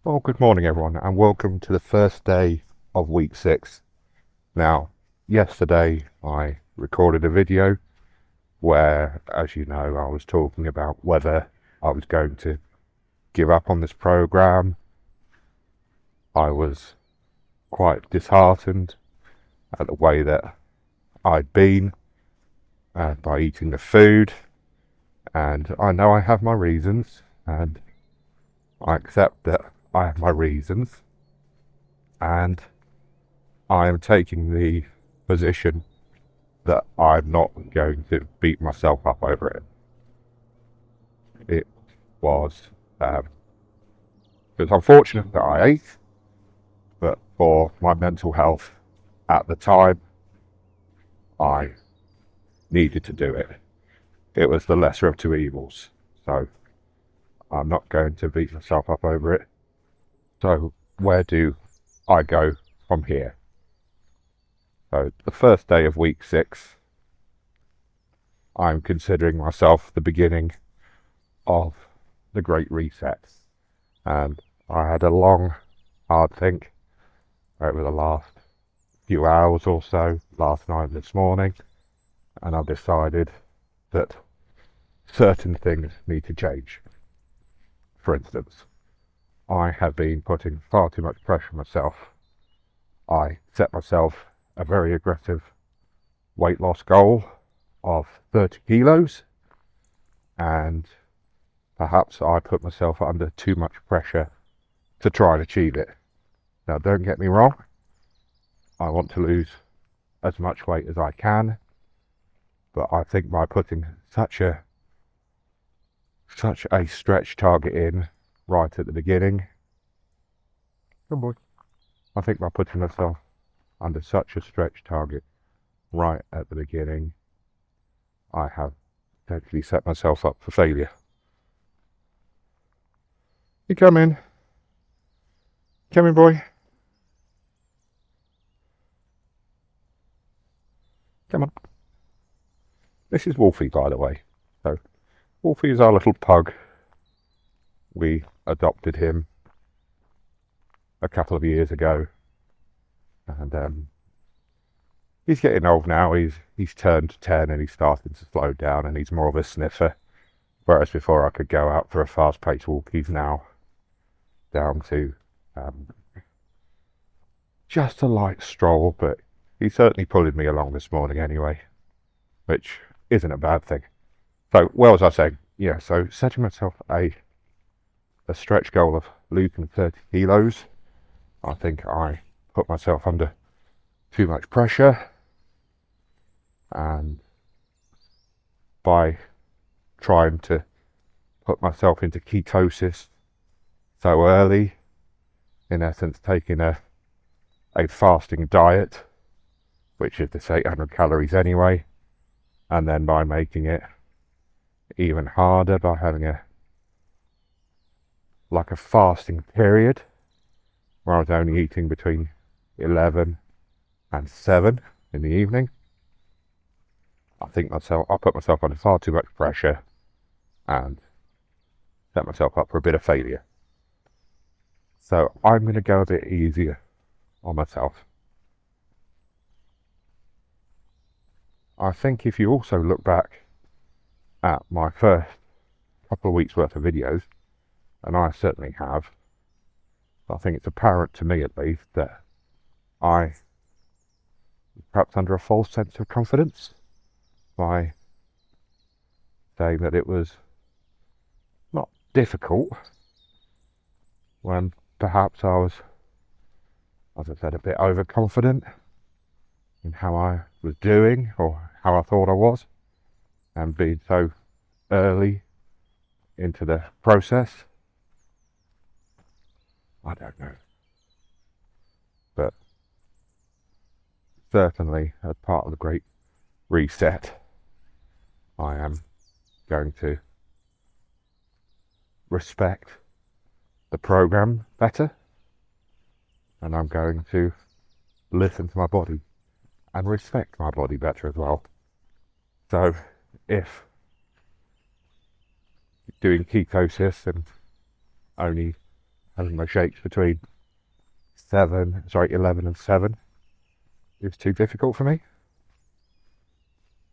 Well, good morning, everyone, and welcome to the first day of week 6. Now, yesterday I recorded a video where, as you know, I was talking about whether I was going to give up on this program. I was quite disheartened at the way that I'd been by eating the food, and I know I have my reasons, and I accept that I have my reasons, and I am taking the position that I'm not going to beat myself up over it. It was it was unfortunate that I ate, but for my mental health at the time, I needed to do it. It was the lesser of two evils, so I'm not going to beat myself up over it. So where do I go from here? So the first day of week 6, I'm considering myself the beginning of the Great Reset. And I had a long, hard think over the last few hours or so, last night and this morning, and I've decided that certain things need to change. For instance, I have been putting far too much pressure on myself. I set myself a very aggressive weight loss goal of 30 kilos, and perhaps I put myself under too much pressure to try and achieve it. Now, don't get me wrong, I want to lose as much weight as I can, but I think by putting such a stretch target in right at the beginning, good boy, I think by putting myself under such a stretch target right at the beginning, I have potentially set myself up for failure. You come in, boy. Come on. This is Wolfie, by the way. So, Wolfie is our little pug. We adopted him a couple of years ago, and he's getting old now. He's turned 10 and he's starting to slow down, and he's more of a sniffer. Whereas before I could go out for a fast-paced walk, he's now down to just a light stroll, but he certainly pulled me along this morning anyway, which isn't a bad thing. So, well, as I say, yeah, so setting myself a stretch goal of losing 30 kilos, I think I put myself under too much pressure, and by trying to put myself into ketosis so early, in essence taking a fasting diet, which is this 800 calories anyway, and then by making it even harder by having a fasting period where I was only eating between 11 and 7 in the evening. I put myself under far too much pressure and set myself up for a bit of failure. So I'm going to go a bit easier on myself. I think if you also look back at my first couple of weeks worth of videos, and I certainly have, I think it's apparent to me at least that I was perhaps under a false sense of confidence by saying that it was not difficult when perhaps I was, as I said, a bit overconfident in how I was doing or how I thought I was, and being so early into the process. I don't know, but certainly as part of the Great Reset, I am going to respect the program better, and I'm going to listen to my body and respect my body better as well. So if doing ketosis and only having my shakes between 11 and 7 is too difficult for me,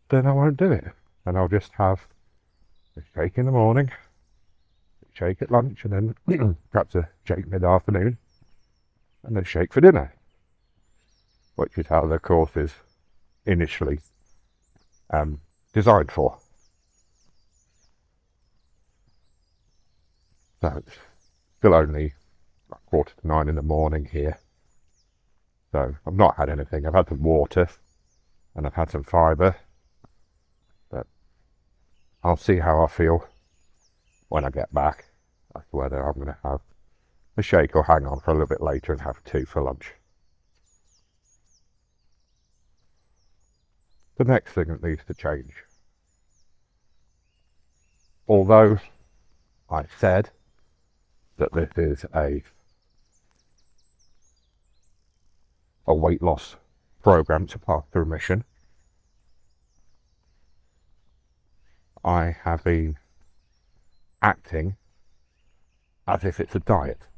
then I won't do it. And I'll just have a shake in the morning, a shake at lunch, and then perhaps a shake mid-afternoon, and then a shake for dinner, which is how the course is initially designed for. So it's still only 8:45 in the morning here. So I've not had anything. I've had some water and I've had some fibre, but I'll see how I feel when I get back as to whether I'm going to have a shake or hang on for a little bit later and have 2 for lunch. The next thing that needs to change, although I said that this is a weight loss program to path to remission, I have been acting as if it's a diet,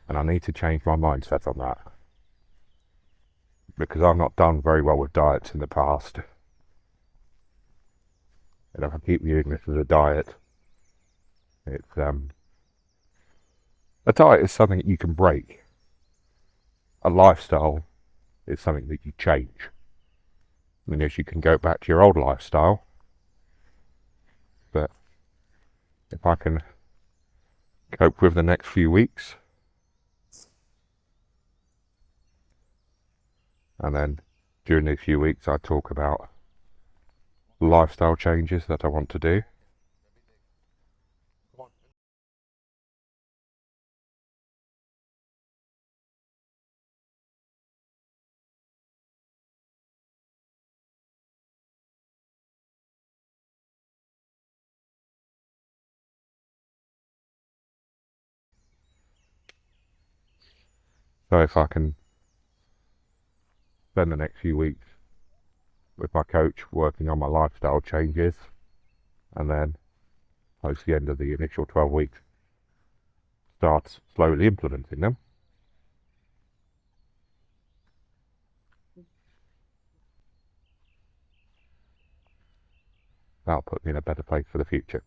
and I need to change my mindset on that, because I've not done very well with diets in the past. And if I keep viewing this as a diet, it's a diet is something that you can break. A lifestyle is something that you change. I mean, yes, you can go back to your old lifestyle, but if I can cope with the next few weeks, and then during these few weeks I talk about lifestyle changes that I want to do. So if I can spend the next few weeks with my coach working on my lifestyle changes, and then post the end of the initial 12 weeks start slowly implementing them, that'll put me in a better place for the future.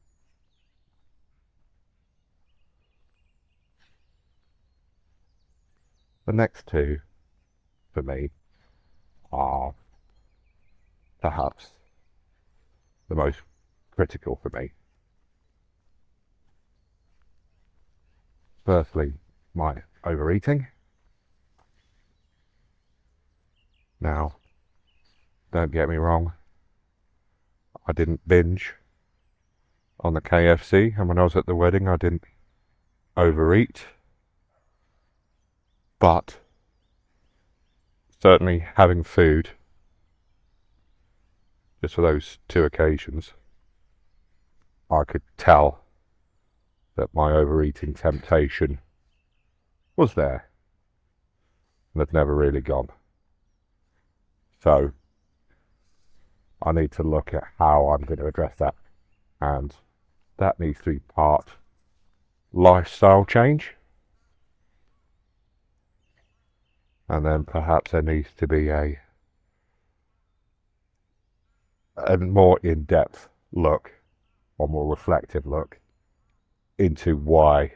The next 2 for me are perhaps the most critical for me. Firstly, my overeating. Now, don't get me wrong, I didn't binge on the KFC, and when I was at the wedding I didn't overeat, but certainly having food just for those 2 occasions, I could tell that my overeating temptation was there and had never really gone. So I need to look at how I'm going to address that, and that needs to be part lifestyle change, and then perhaps there needs to be a more in-depth look, or more reflective look, into why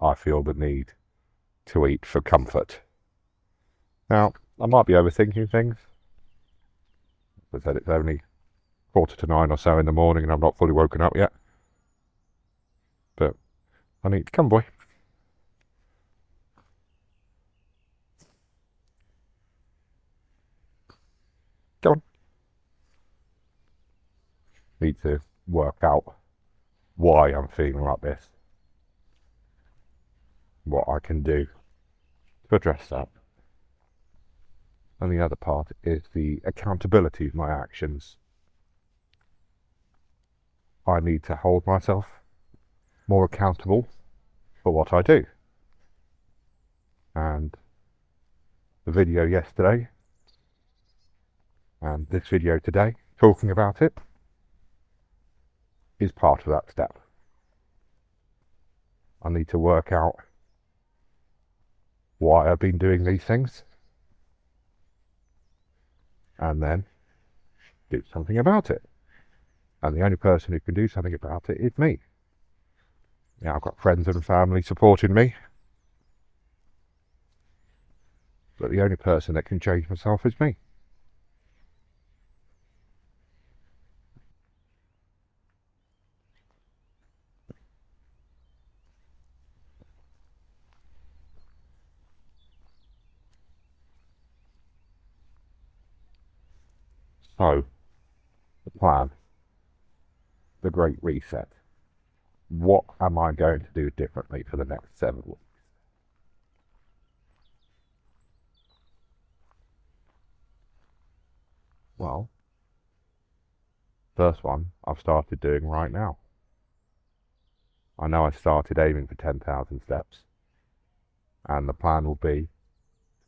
I feel the need to eat for comfort. Now, I might be overthinking things. As I said, it's only 8:45 or so in the morning and I'm not fully woken up yet. But I need to come, boy. Go on. Need to work out why I'm feeling like this, what I can do to address that. And the other part is the accountability of my actions. I need to hold myself more accountable for what I do. And the video yesterday and this video today talking about it is part of that step. I need to work out why I've been doing these things and then do something about it. And the only person who can do something about it is me. Now, I've got friends and family supporting me, but the only person that can change myself is me. So, the plan, the Great Reset. What am I going to do differently for the next 7 weeks? Well, first one I've started doing right now. I know I started aiming for 10,000 steps, and the plan will be to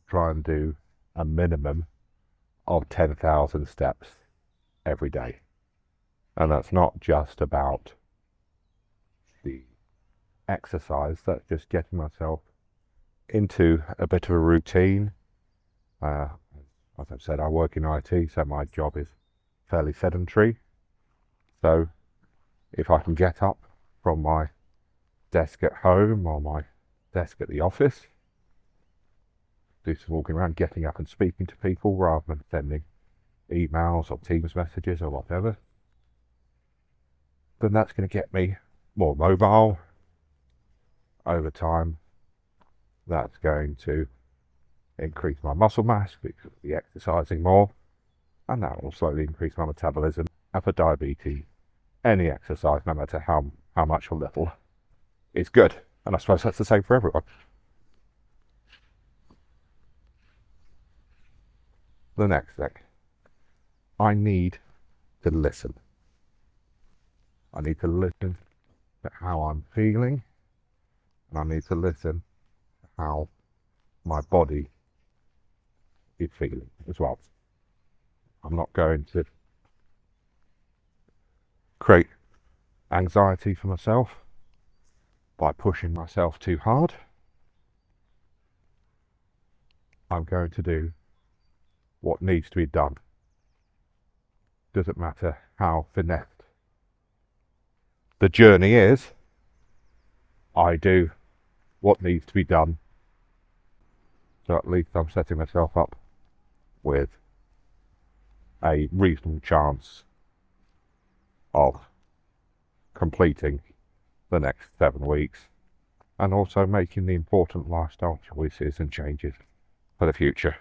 try and do a minimum of 10,000 steps every day. And that's not just about the exercise, that's just getting myself into a bit of a routine. As I've said, I work in IT, so my job is fairly sedentary. So if I can get up from my desk at home or my desk at the office, do some walking around, getting up and speaking to people rather than sending emails or Teams messages or whatever, then that's going to get me more mobile. Over time, that's going to increase my muscle mass because I'll be exercising more, and that will slowly increase my metabolism. And for diabetes, any exercise, no matter how much or little, is good. And I suppose that's the same for everyone. The next thing, I need to listen. I need to listen to how I'm feeling, and I need to listen to how my body is feeling as well. I'm not going to create anxiety for myself by pushing myself too hard. I'm going to do what needs to be done. Doesn't matter how finessed the journey is, I do what needs to be done. So at least I'm setting myself up with a reasonable chance of completing the next 7 weeks, and also making the important lifestyle choices and changes for the future.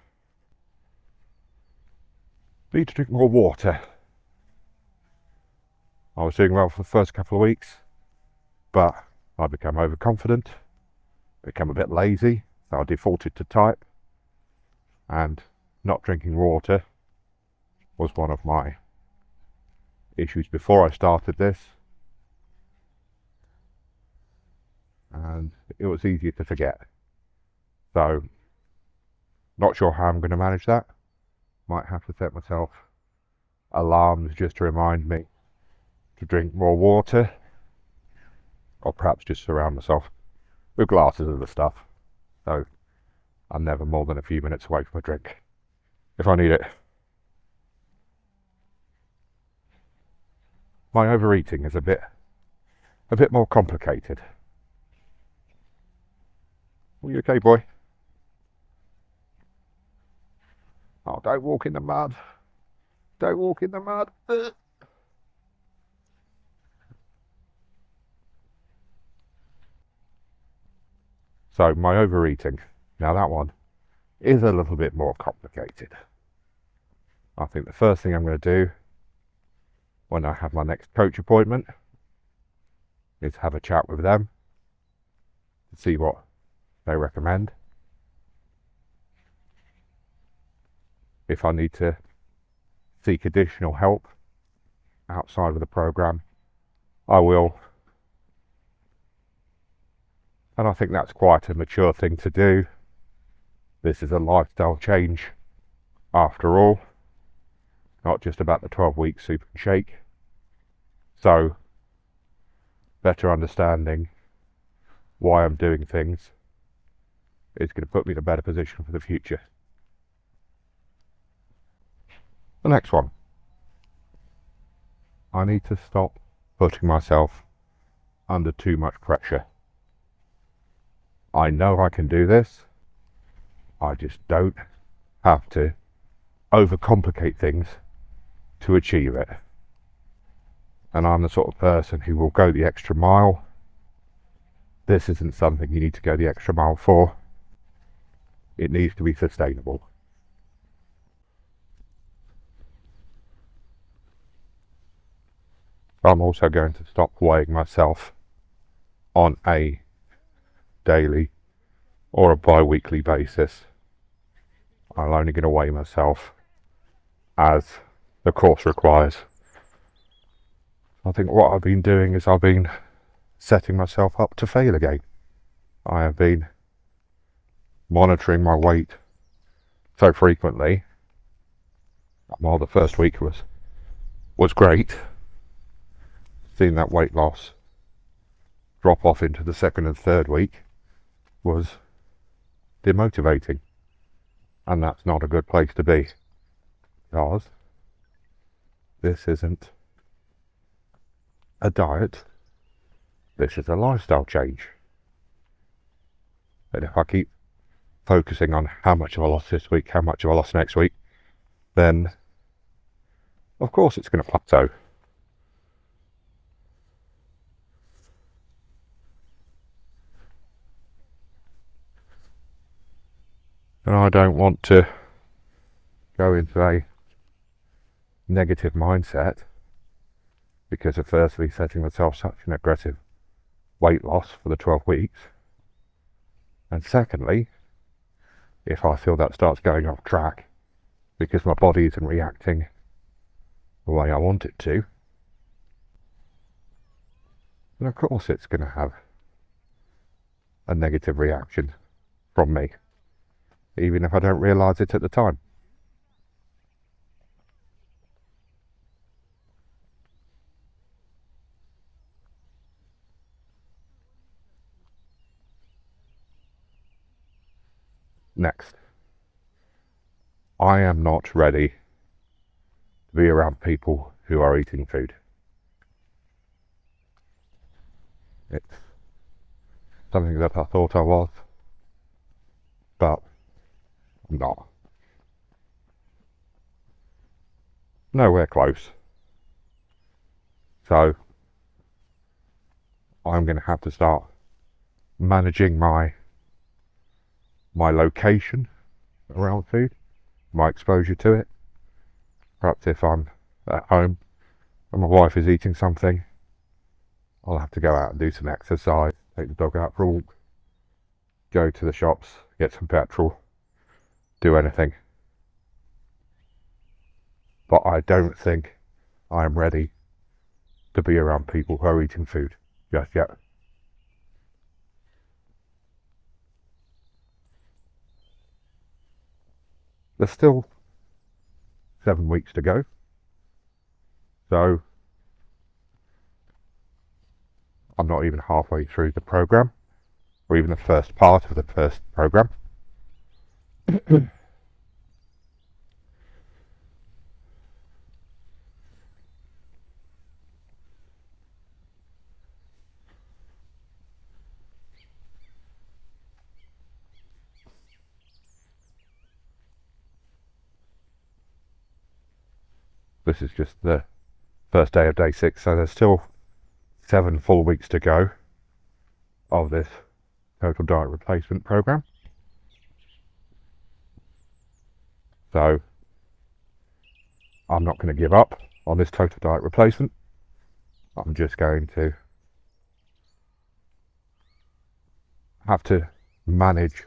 Need to drink more water. I was doing well for the first couple of weeks, but I became overconfident, became a bit lazy, so I defaulted to type, and not drinking water was one of my issues before I started this, and it was easier to forget. So, not sure how I'm going to manage that. Might have to set myself alarms just to remind me to drink more water, or perhaps just surround myself with glasses of the stuff, so I'm never more than a few minutes away from a drink if I need it. My overeating is a bit more complicated. Are you okay, boy? Oh, don't walk in the mud. Don't walk in the mud. So my overeating, now that one is a little bit more complicated. I think the first thing I'm going to do when I have my next coach appointment is have a chat with them to see what they recommend. If I need to seek additional help outside of the program, I will. And I think that's quite a mature thing to do. This is a lifestyle change after all, not just about the 12-week soup and shake. So, better understanding why I'm doing things is going to put me in a better position for the future. The next one. I need to stop putting myself under too much pressure. I know I can do this. I just don't have to overcomplicate things to achieve it. And I'm the sort of person who will go the extra mile. This isn't something you need to go the extra mile for. It needs to be sustainable. I'm also going to stop weighing myself on a daily or a bi-weekly basis. I'm only going to weigh myself as the course requires. I think what I've been doing is I've been setting myself up to fail again. I have been monitoring my weight so frequently. While the first week was great, seeing that weight loss drop off into the second and third week was demotivating, and that's not a good place to be, because this isn't a diet, this is a lifestyle change. And if I keep focusing on how much have I lost this week, how much have I lost next week, then of course it's going to plateau. And I don't want to go into a negative mindset because of firstly setting myself such an aggressive weight loss for the 12 weeks. And secondly, if I feel that starts going off track because my body isn't reacting the way I want it to, then of course it's going to have a negative reaction from me, even if I don't realise it at the time. Next, I am not ready to be around people who are eating food. It's something that I thought I was, but I'm not. Nowhere close. So I'm going to have to start managing my location around food, my exposure to it. Perhaps if I'm at home and my wife is eating something, I'll have to go out and do some exercise, take the dog out for a walk, go to the shops, get some petrol, do anything. But I don't think I'm ready to be around people who are eating food just yet. There's still 7 weeks to go, so I'm not even halfway through the program, or even the first part of the first program. This is just the first day of day 6, so there's still 7 full weeks to go of this total diet replacement program. So I'm not going to give up on this total diet replacement. I'm just going to have to manage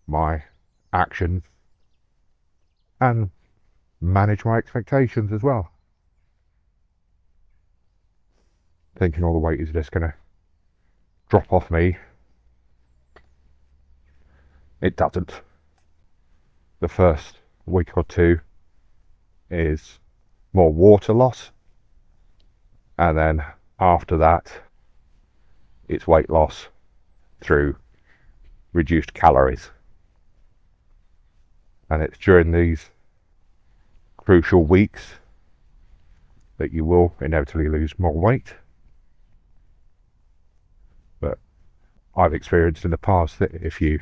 my actions and manage my expectations as well. Thinking all the weight is just going to drop off me. It doesn't. The first week or two is more water loss, and then after that it's weight loss through reduced calories. And it's during these crucial weeks that you will inevitably lose more weight. But I've experienced in the past that if you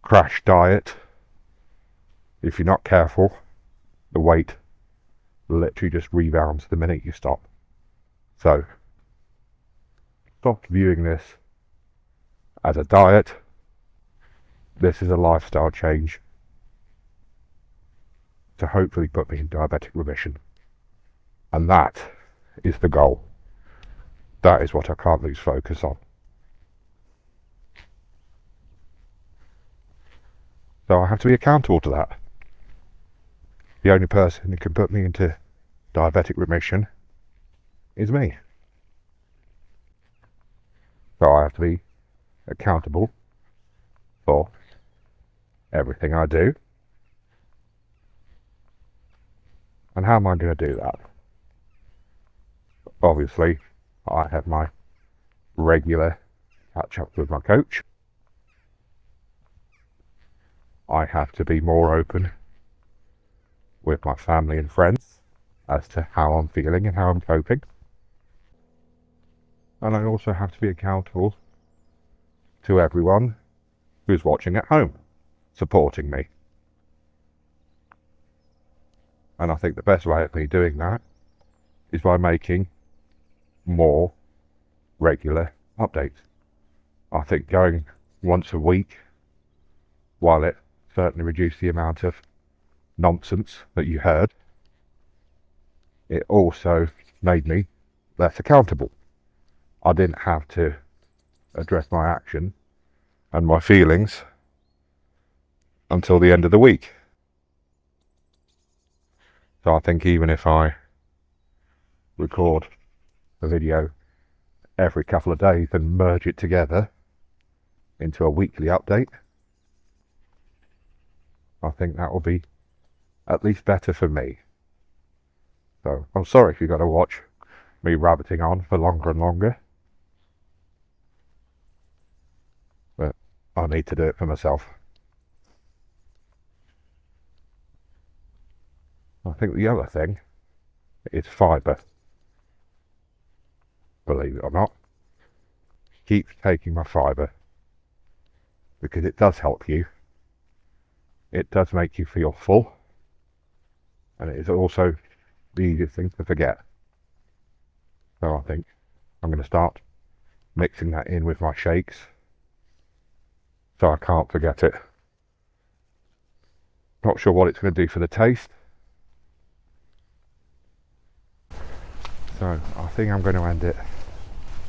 crash diet, if you're not careful, the weight literally just rebounds the minute you stop. So stop viewing this as a diet. This is a lifestyle change to hopefully put me in diabetic remission. And that is the goal. That is what I can't lose focus on. So I have to be accountable to that. The only person who can put me into diabetic remission is me. So I have to be accountable for everything I do. And how am I going to do that? Obviously, I have my regular catch-ups with my coach. I have to be more open with my family and friends as to how I'm feeling and how I'm coping. And I also have to be accountable to everyone who's watching at home, supporting me. And I think the best way of me doing that is by making more regular updates. I think going once a week, while it certainly reduced the amount of nonsense that you heard, it also made me less accountable. I didn't have to address my action and my feelings until the end of the week. So I think even if I record a video every couple of days and merge it together into a weekly update, I think that will be at least better for me. So I'm sorry if you've got to watch me rabbiting on for longer and longer, but I need to do it for myself. I think the other thing is fibre. Believe it or not, keep taking my fibre because it does help you. It does make you feel full, and it is also the easiest thing to forget. So I think I'm going to start mixing that in with my shakes so I can't forget it. Not sure what it's going to do for the taste. So I think I'm going to end it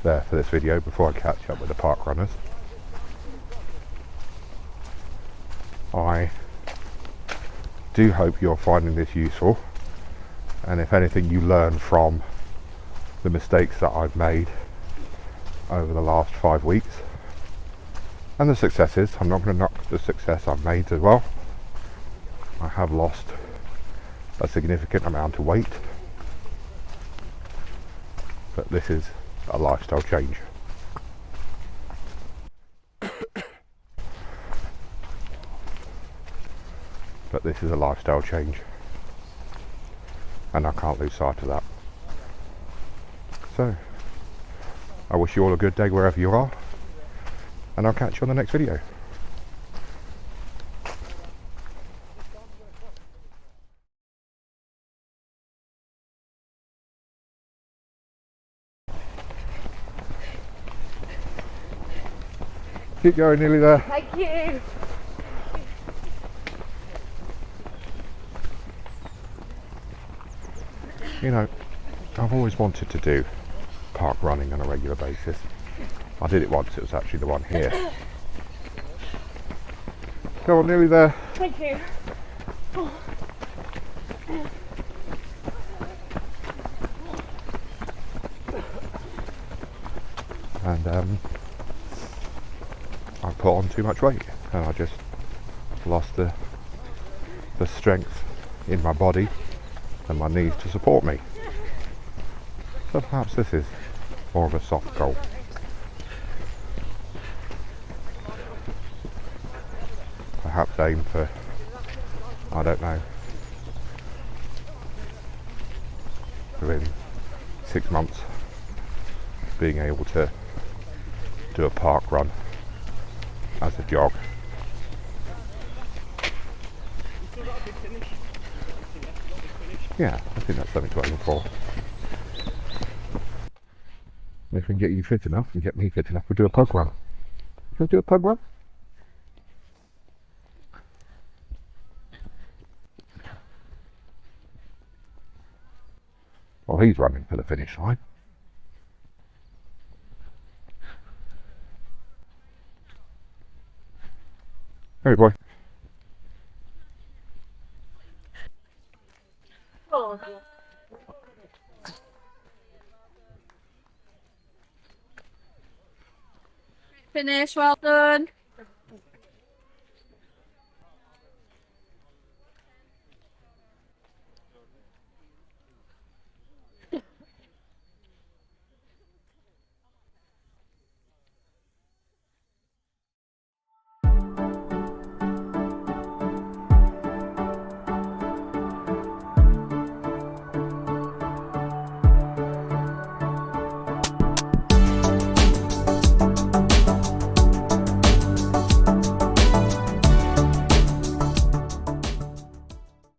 there for this video before I catch up with the park runners. I do hope you're finding this useful, and if anything you learn from the mistakes that I've made over the last 5 weeks and the successes. I'm not going to knock the success I've made as well. I have lost a significant amount of weight, but this is a lifestyle change. But this is a lifestyle change, and I can't lose sight of that. So I wish you all a good day wherever you are, and I'll catch you on the next video. Keep going, nearly there. Thank you. You know, I've always wanted to do park running on a regular basis. I did it once, it was actually the one here. Go on, nearly there. Thank you. Oh. And I put on too much weight, and I just lost the strength in my body and my knees to support me. So perhaps this is more of a soft goal. first aim for, I don't know, within 6 months, being able to do a park run as a jog. Yeah, I think that's something to aim for. If we can get you fit enough and get me fit enough, we'll do a pug run. Shall we do a pug run? Well, he's running for the finish line. Hey boy. Oh. Finish, well done.